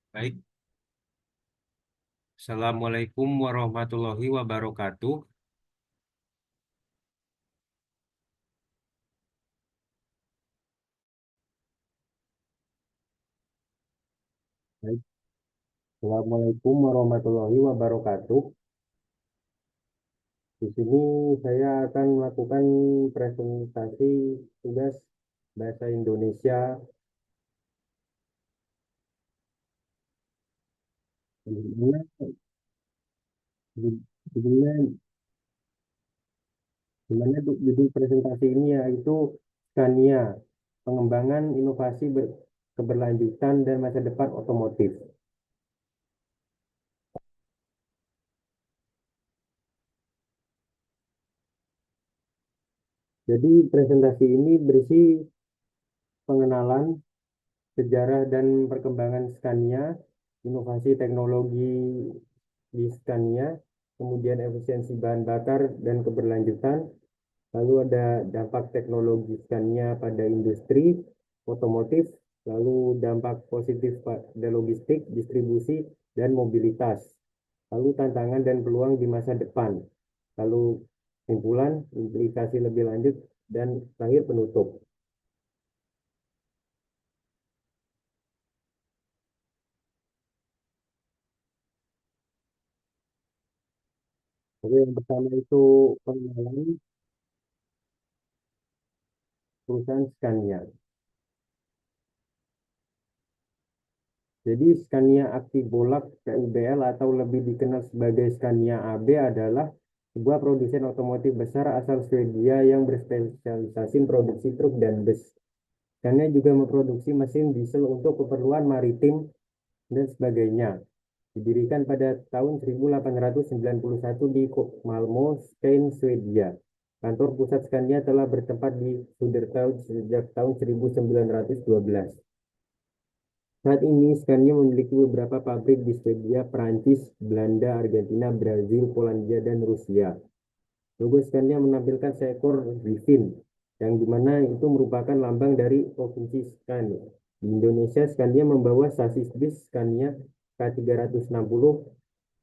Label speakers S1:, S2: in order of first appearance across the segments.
S1: Baik, Assalamualaikum warahmatullahi wabarakatuh. Baik, Assalamualaikum warahmatullahi wabarakatuh. Di sini saya akan melakukan presentasi tugas bahasa Indonesia. Judulnya, judulnya, judul presentasi ini yaitu Scania, pengembangan inovasi keberlanjutan dan masa depan otomotif. Jadi presentasi ini berisi pengenalan sejarah dan perkembangan Scania, inovasi teknologi di Scania, kemudian efisiensi bahan bakar dan keberlanjutan, lalu ada dampak teknologi Scania pada industri otomotif, lalu dampak positif pada logistik, distribusi, dan mobilitas, lalu tantangan dan peluang di masa depan, lalu kesimpulan, implikasi lebih lanjut, dan terakhir penutup. Oke, yang pertama itu pengenalan perusahaan Scania. Jadi Scania Aktibolak PUBL atau lebih dikenal sebagai Scania AB adalah sebuah produsen otomotif besar asal Swedia yang berspesialisasi produksi truk dan bus. Scania juga memproduksi mesin diesel untuk keperluan maritim dan sebagainya. Didirikan pada tahun 1891 di Malmö, Skåne, Swedia. Kantor pusat Scania telah bertempat di Södertälje sejak tahun 1912. Saat ini, Scania memiliki beberapa pabrik di Swedia, Perancis, Belanda, Argentina, Brazil, Polandia, dan Rusia. Logo Scania menampilkan seekor griffin, yang dimana itu merupakan lambang dari provinsi Scania. Di Indonesia, Scania membawa sasis bis Scania K360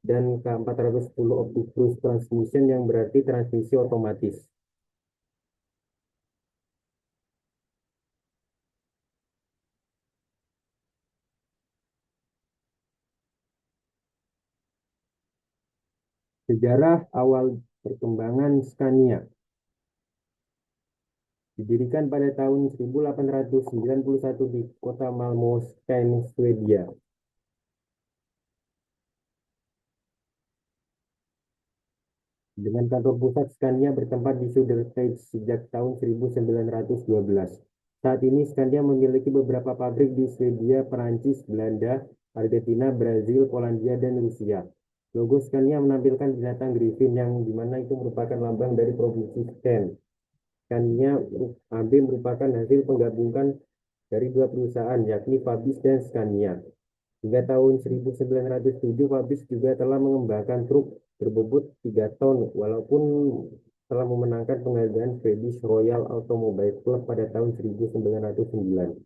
S1: dan K410 Optimus Transmission yang berarti transmisi otomatis. Sejarah awal perkembangan Scania. Didirikan pada tahun 1891 di kota Malmö, Swedia. Dengan kantor pusat Scania bertempat di Södertälje sejak tahun 1912. Saat ini Scania memiliki beberapa pabrik di Swedia, Perancis, Belanda, Argentina, Brazil, Polandia, dan Rusia. Logo Scania menampilkan binatang griffin yang dimana itu merupakan lambang dari provinsi Scania. Scania AB merupakan hasil penggabungan dari dua perusahaan, yakni Fabis dan Scania. Hingga tahun 1907, Fabis juga telah mengembangkan truk berbobot 3 ton, walaupun telah memenangkan penghargaan Swedish Royal Automobile Club pada tahun 1909.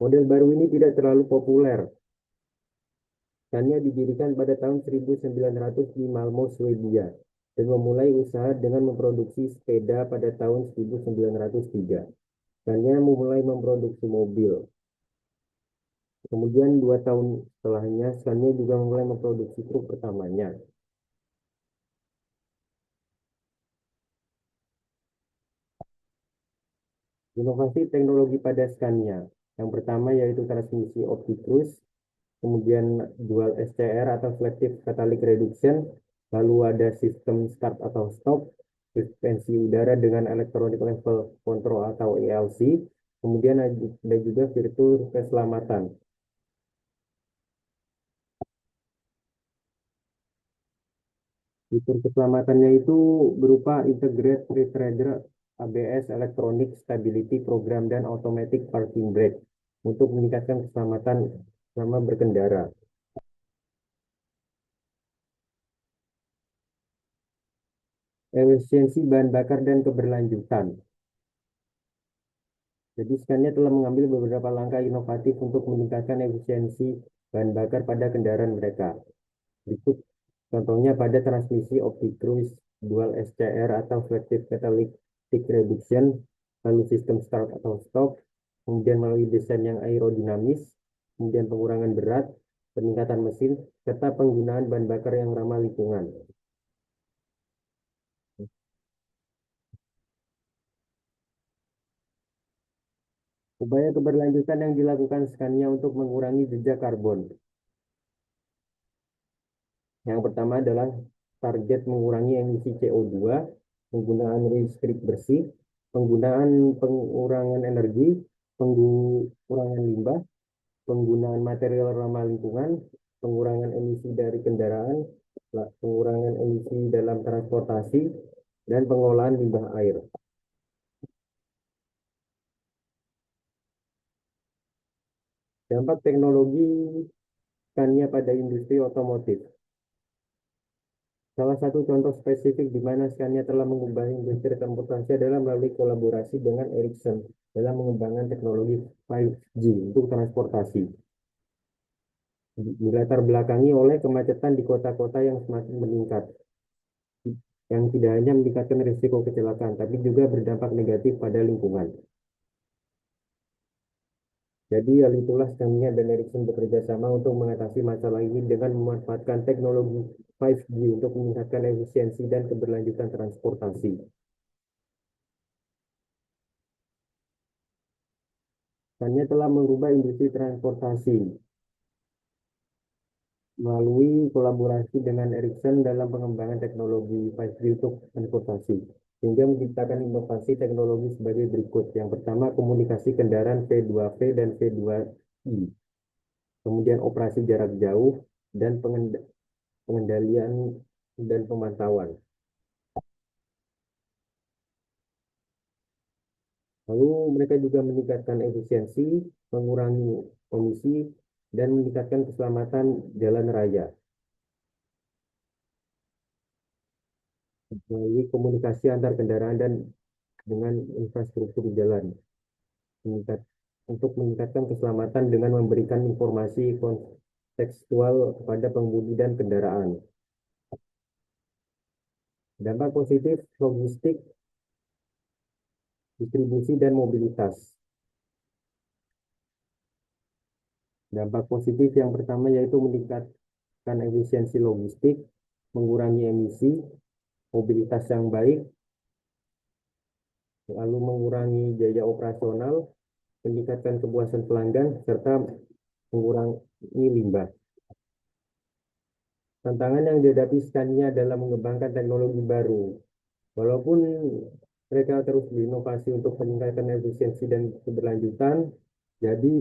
S1: Model baru ini tidak terlalu populer. Scania didirikan pada tahun 1900 di Malmö, Swedia, dan memulai usaha dengan memproduksi sepeda pada tahun 1903. Scania memulai memproduksi mobil. Kemudian 2 tahun setelahnya, Scania juga mulai memproduksi truk pertamanya. Inovasi teknologi pada Scania. Yang pertama yaitu transmisi Optimus, kemudian dual SCR atau selective catalytic reduction, lalu ada sistem start atau stop, suspensi udara dengan electronic level control atau ELC, kemudian ada juga fitur keselamatan. Fitur keselamatannya itu berupa Integrated Retrailer, ABS, Electronic Stability Program, dan Automatic Parking Brake untuk meningkatkan keselamatan selama berkendara. Efisiensi bahan bakar dan keberlanjutan. Jadi Scania telah mengambil beberapa langkah inovatif untuk meningkatkan efisiensi bahan bakar pada kendaraan mereka. Berikut contohnya pada transmisi opti-cruise, dual SCR atau flexible catalytic reduction, lalu sistem start atau stop, kemudian melalui desain yang aerodinamis, kemudian pengurangan berat, peningkatan mesin, serta penggunaan bahan bakar yang ramah lingkungan. Upaya keberlanjutan yang dilakukan Scania untuk mengurangi jejak karbon. Yang pertama adalah target mengurangi emisi CO2, penggunaan listrik bersih, penggunaan pengurangan energi, pengurangan limbah, penggunaan material ramah lingkungan, pengurangan emisi dari kendaraan, pengurangan emisi dalam transportasi, dan pengolahan limbah air. Dampak teknologi Scania pada industri otomotif. Salah satu contoh spesifik di mana Scania telah mengubah industri transportasi adalah melalui kolaborasi dengan Ericsson dalam mengembangkan teknologi 5G untuk transportasi. Dilatar belakangi oleh kemacetan di kota-kota yang semakin meningkat, yang tidak hanya meningkatkan risiko kecelakaan, tapi juga berdampak negatif pada lingkungan. Jadi hal itulah Scania dan Ericsson bekerja sama untuk mengatasi masalah ini dengan memanfaatkan teknologi 5G untuk meningkatkan efisiensi dan keberlanjutan transportasi. Scania telah mengubah industri transportasi melalui kolaborasi dengan Ericsson dalam pengembangan teknologi 5G untuk transportasi, sehingga menciptakan inovasi teknologi sebagai berikut. Yang pertama, komunikasi kendaraan V2V dan V2I, kemudian operasi jarak jauh, dan pengendalian dan pemantauan. Lalu mereka juga meningkatkan efisiensi, mengurangi emisi, dan meningkatkan keselamatan jalan raya melalui komunikasi antar kendaraan dan dengan infrastruktur jalan. Meningkat, untuk meningkatkan keselamatan dengan memberikan informasi kontekstual kepada pengemudi dan kendaraan. Dampak positif logistik, distribusi, dan mobilitas. Dampak positif yang pertama yaitu meningkatkan efisiensi logistik, mengurangi emisi, mobilitas yang baik, lalu mengurangi biaya operasional, meningkatkan kepuasan pelanggan, serta mengurangi limbah. Tantangan yang dihadapi Scania dalam mengembangkan teknologi baru. Walaupun mereka terus berinovasi untuk meningkatkan efisiensi dan keberlanjutan, jadi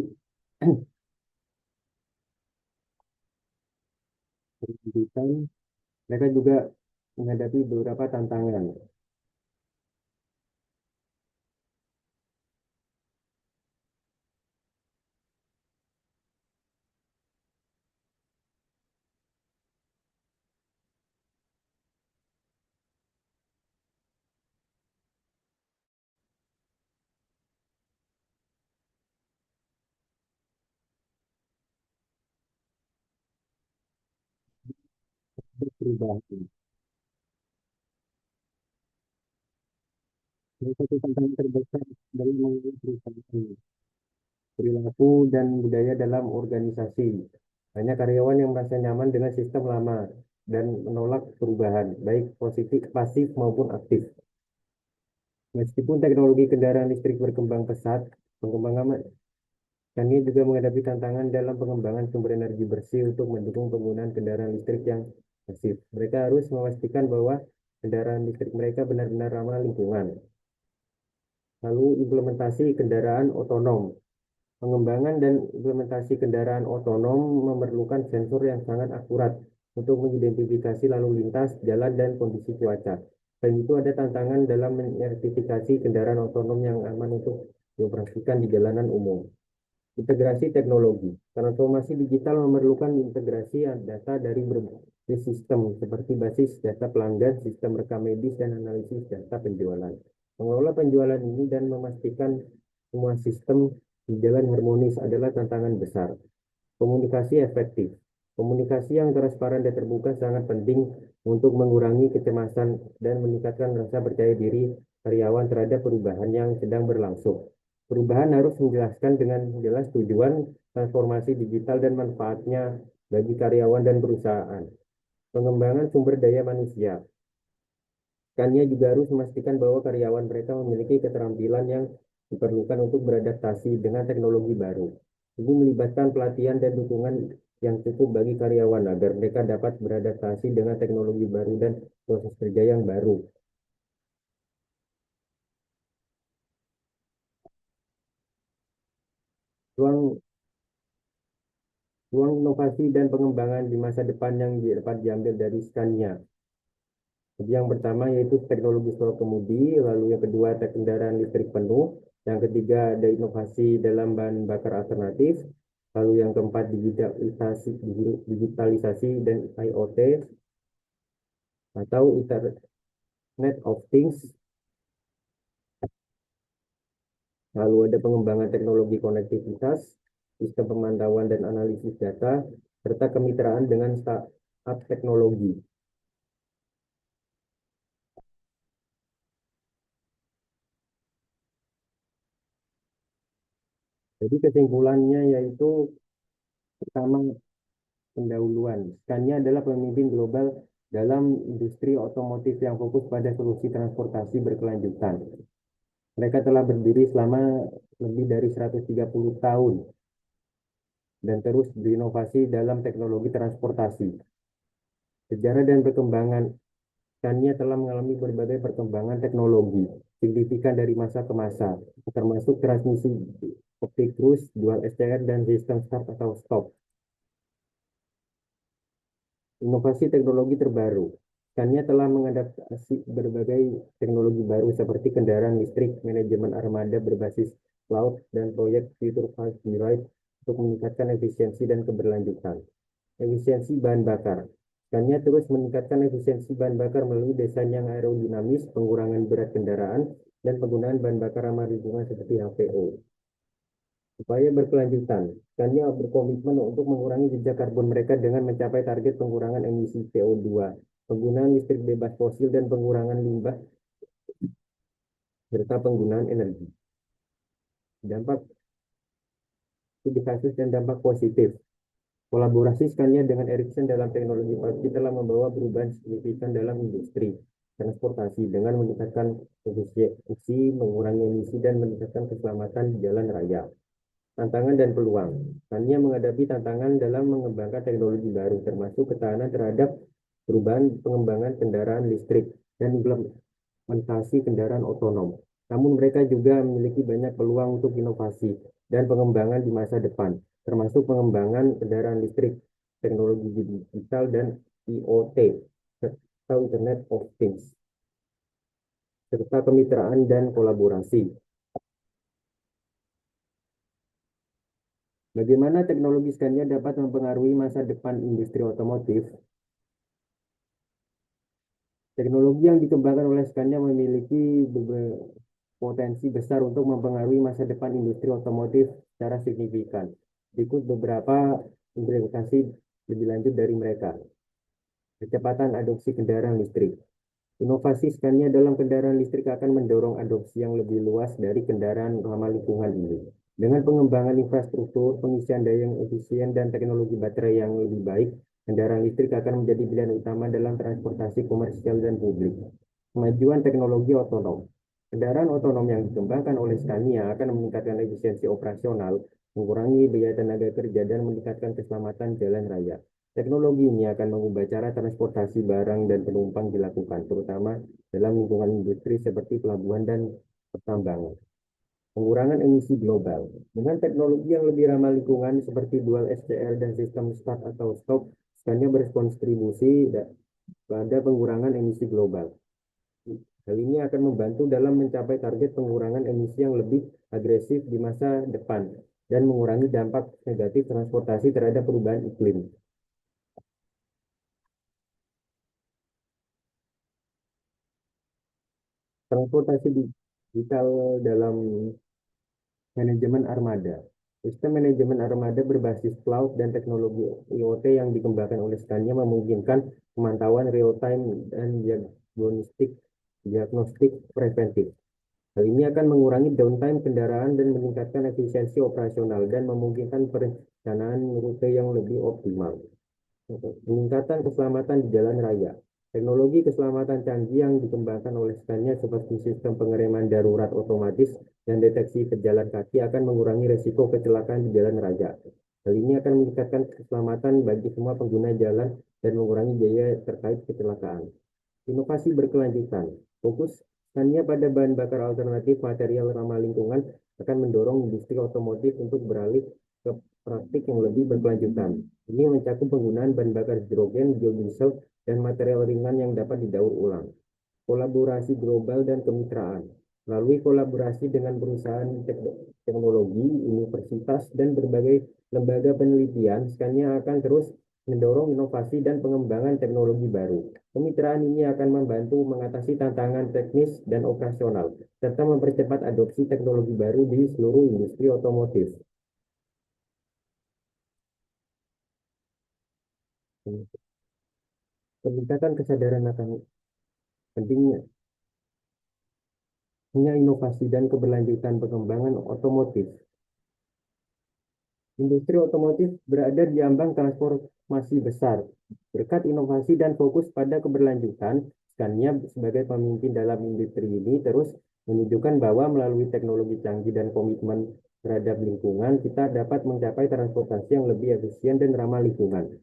S1: mereka juga menghadapi beberapa tantangan. Perubahan. Salah satu tantangan terbesar dalam mengurus perusahaan perilaku dan budaya dalam organisasi. Banyak karyawan yang merasa nyaman dengan sistem lama dan menolak perubahan, baik positif, pasif maupun aktif. Meskipun teknologi kendaraan listrik berkembang pesat, pengembangan kami juga menghadapi tantangan dalam pengembangan sumber energi bersih untuk mendukung penggunaan kendaraan listrik yang masif. Mereka harus memastikan bahwa kendaraan listrik mereka benar-benar ramah lingkungan. Lalu implementasi kendaraan otonom. Pengembangan dan implementasi kendaraan otonom memerlukan sensor yang sangat akurat untuk mengidentifikasi lalu lintas, jalan, dan kondisi cuaca. Selain itu ada tantangan dalam menyertifikasi kendaraan otonom yang aman untuk dioperasikan di jalanan umum. Integrasi teknologi. Transformasi digital memerlukan integrasi data dari berbagai sistem seperti basis data pelanggan, sistem rekam medis, dan analisis data penjualan. Mengelola penjualan ini dan memastikan semua sistem berjalan harmonis adalah tantangan besar. Komunikasi efektif. Komunikasi yang transparan dan terbuka sangat penting untuk mengurangi kecemasan dan meningkatkan rasa percaya diri karyawan terhadap perubahan yang sedang berlangsung. Perubahan harus menjelaskan dengan jelas tujuan transformasi digital dan manfaatnya bagi karyawan dan perusahaan. Pengembangan sumber daya manusia. Kania juga harus memastikan bahwa karyawan mereka memiliki keterampilan yang diperlukan untuk beradaptasi dengan teknologi baru. Ini melibatkan pelatihan dan dukungan yang cukup bagi karyawan agar mereka dapat beradaptasi dengan teknologi baru dan proses kerja yang baru. Ruang, ruang inovasi dan pengembangan di masa depan yang dapat diambil dari Scania. Jadi yang pertama yaitu teknologi solar kemudi, lalu yang kedua kendaraan listrik penuh, yang ketiga ada inovasi dalam bahan bakar alternatif, lalu yang keempat digitalisasi dan IoT atau Internet of Things, lalu ada pengembangan teknologi konektivitas, sistem pemantauan dan analisis data, serta kemitraan dengan startup teknologi. Jadi kesimpulannya yaitu pertama pendahuluan. Scania adalah pemimpin global dalam industri otomotif yang fokus pada solusi transportasi berkelanjutan. Mereka telah berdiri selama lebih dari 130 tahun dan terus berinovasi dalam teknologi transportasi. Sejarah dan perkembangan Scania telah mengalami berbagai perkembangan teknologi signifikan dari masa ke masa, termasuk transmisi optik cruise, dual SCR, dan sistem start atau stop. Inovasi teknologi terbaru. Scania telah mengadaptasi berbagai teknologi baru seperti kendaraan listrik, manajemen armada berbasis cloud, dan proyek Future 5G Ride untuk meningkatkan efisiensi dan keberlanjutan. Efisiensi bahan bakar. Scania terus meningkatkan efisiensi bahan bakar melalui desain yang aerodinamis, pengurangan berat kendaraan, dan penggunaan bahan bakar ramah lingkungan seperti HVO. Upaya berkelanjutan. Scania berkomitmen untuk mengurangi jejak karbon mereka dengan mencapai target pengurangan emisi CO2, penggunaan listrik bebas fosil, dan pengurangan limbah, serta penggunaan energi. Dampak studi kasus dan dampak positif. Kolaborasi Scania dengan Ericsson dalam teknologi 5G telah membawa perubahan signifikan dalam industri transportasi dengan meningkatkan efisiensi, mengurangi emisi, dan meningkatkan keselamatan di jalan raya. Tantangan dan peluang. Scania menghadapi tantangan dalam mengembangkan teknologi baru, termasuk ketahanan terhadap perubahan pengembangan kendaraan listrik dan implementasi kendaraan otonom. Namun mereka juga memiliki banyak peluang untuk inovasi dan pengembangan di masa depan, termasuk pengembangan kendaraan listrik, teknologi digital, dan IoT, serta Internet of Things, serta kemitraan dan kolaborasi. Bagaimana teknologi Scania dapat mempengaruhi masa depan industri otomotif? Teknologi yang dikembangkan oleh Scania memiliki potensi besar untuk mempengaruhi masa depan industri otomotif secara signifikan. Berikut beberapa implementasi lebih lanjut dari mereka. Kecepatan adopsi kendaraan listrik. Inovasi Scania dalam kendaraan listrik akan mendorong adopsi yang lebih luas dari kendaraan ramah lingkungan ini. Dengan pengembangan infrastruktur, pengisian daya yang efisien, dan teknologi baterai yang lebih baik, kendaraan listrik akan menjadi pilihan utama dalam transportasi komersial dan publik. Kemajuan teknologi otonom. Kendaraan otonom yang dikembangkan oleh Scania akan meningkatkan efisiensi operasional, mengurangi biaya tenaga kerja, dan meningkatkan keselamatan jalan raya. Teknologi ini akan mengubah cara transportasi barang dan penumpang dilakukan, terutama dalam lingkungan industri seperti pelabuhan dan pertambangan. Pengurangan emisi global. Dengan teknologi yang lebih ramah lingkungan seperti dual SCR dan sistem start atau stop, Scania berkontribusi pada pengurangan emisi global. Hal ini akan membantu dalam mencapai target pengurangan emisi yang lebih agresif di masa depan dan mengurangi dampak negatif transportasi terhadap perubahan iklim. Transportasi digital dalam manajemen armada. Sistem manajemen armada berbasis cloud dan teknologi IoT yang dikembangkan oleh Scania memungkinkan pemantauan real-time dan diagnostik preventif. Hal ini akan mengurangi downtime kendaraan dan meningkatkan efisiensi operasional dan memungkinkan perencanaan rute yang lebih optimal. Peningkatan keselamatan di jalan raya. Teknologi keselamatan canggih yang dikembangkan oleh Scania seperti sistem pengereman darurat otomatis dan deteksi pejalan kaki akan mengurangi risiko kecelakaan di jalan raya. Hal ini akan meningkatkan keselamatan bagi semua pengguna jalan dan mengurangi biaya terkait kecelakaan. Inovasi berkelanjutan. Fokus Scania pada bahan bakar alternatif material ramah lingkungan akan mendorong industri otomotif untuk beralih ke praktik yang lebih berkelanjutan. Ini mencakup penggunaan bahan bakar hidrogen, biodiesel, dan material ringan yang dapat didaur ulang. Kolaborasi global dan kemitraan. Melalui kolaborasi dengan perusahaan teknologi, universitas, dan berbagai lembaga penelitian, Scania akan terus mendorong inovasi dan pengembangan teknologi baru. Kemitraan ini akan membantu mengatasi tantangan teknis dan operasional, serta mempercepat adopsi teknologi baru di seluruh industri otomotif. Peningkatan kesadaran akan pentingnya inovasi dan keberlanjutan pengembangan otomotif. Industri otomotif berada di ambang transformasi besar. Berkat inovasi dan fokus pada keberlanjutan, Scania sebagai pemimpin dalam industri ini terus menunjukkan bahwa melalui teknologi canggih dan komitmen terhadap lingkungan, kita dapat mencapai transportasi yang lebih efisien dan ramah lingkungan.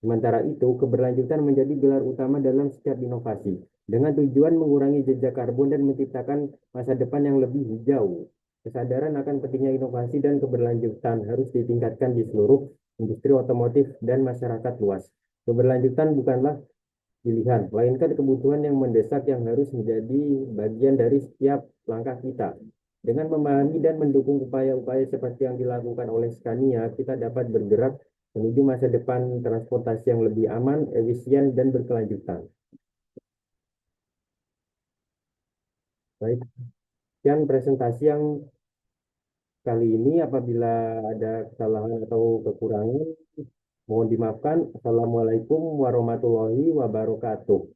S1: Sementara itu, keberlanjutan menjadi gelar utama dalam setiap inovasi, dengan tujuan mengurangi jejak karbon dan menciptakan masa depan yang lebih hijau. Kesadaran akan pentingnya inovasi dan keberlanjutan harus ditingkatkan di seluruh industri otomotif dan masyarakat luas. Keberlanjutan bukanlah pilihan, melainkan kebutuhan yang mendesak yang harus menjadi bagian dari setiap langkah kita. Dengan memahami dan mendukung upaya-upaya seperti yang dilakukan oleh Scania, kita dapat bergerak menuju masa depan transportasi yang lebih aman, efisien, dan berkelanjutan. Baik, sekian presentasi yang kali ini. Apabila ada kesalahan atau kekurangan, mohon dimaafkan. Assalamualaikum warahmatullahi wabarakatuh.